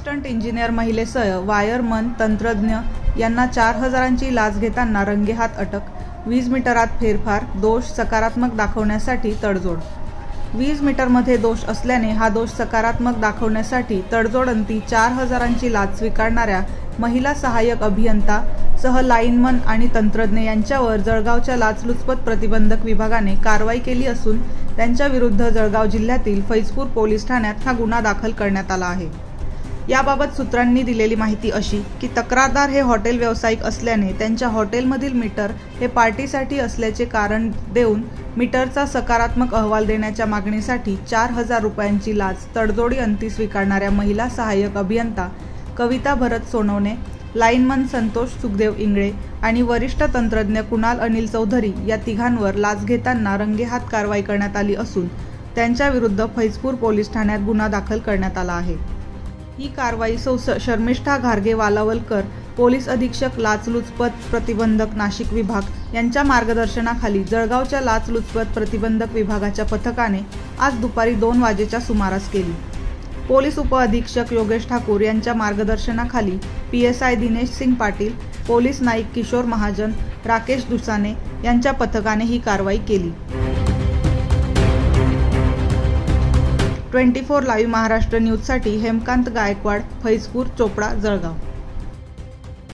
Assistant engineer महिलेसह wireman तंत्रज्ञ यांना 4,000ची लाच घेताना रंगेहात अटक. वीज मीटरात फेरफार, दोष सकारात्मक दाखवण्यासाठी तडजोड. वीज मीटरमध्ये दोष असल्याने हा दोष सकारात्मक दाखवण्यासाठी तडजोडअंती 4,000ची लाच स्वीकारणाऱ्या महिला सहाय्यक अभियंता सह लाईनमन आणि तंत्रज्ञ यांच्यावर जळगावच्या लाचलुचपत प्रतिबंधक विभागाने कारवाई केली असून त्यांच्याविरुद्ध जळगाव जिल्ह्यातील फैजपूर पोलीस ठाण्यात हा गुन्हा दाखल करण्यात आला आहे. याबाबत सूत्रांनी दिलेली माहिती अशी की तक्रारदार हे हॉटेल व्यावसायिक असल्याने त्यांच्या हॉटेलमधील मीटर हे पार्टीसाठी असल्याचे कारण देऊन मीटरचा सकारात्मक अहवाल देण्याच्या मागणीसाठी 4,000 रुपयांची लाच तडजोडीअंती स्वीकारणाऱ्या महिला सहाय्यक अभियंता कविता भरत सोनवणे, लाईनमन संतोष सुखदेव इंगळे आणि वरिष्ठ तंत्रज्ञ कुणाल अनिल चौधरी या तिघांवर लाच घेताना रंगेहात कारवाई करण्यात आली असून त्यांच्याविरुद्ध फैजपूर पोलीस ठाण्यात गुन्हा दाखल करण्यात आला आहे. ही कारवाई सौ शर्मिष्ठा घारगे वालावलकर, पोलीस अधीक्षक लाचलुचपत प्रतिबंधक नाशिक विभाग यांच्या मार्गदर्शनाखाली जळगावच्या लाचलुचपत प्रतिबंधक विभागाच्या पथकाने आज दुपारी 2 वाजेच्या सुमारास केली. पोलीस उपअधीक्षक योगेश ठाकूर यांच्या मार्गदर्शनाखाली PSI दिनेश सिंग पाटील, पोलीस नाईक किशोर महाजन, राकेश दुसाने यांच्या पथकाने ही कारवाई केली. 24 लाईव्ह महाराष्ट्र न्यूजसाठी हेमकांत गायकवाड, फैजपूर, चोपडा, जळगाव.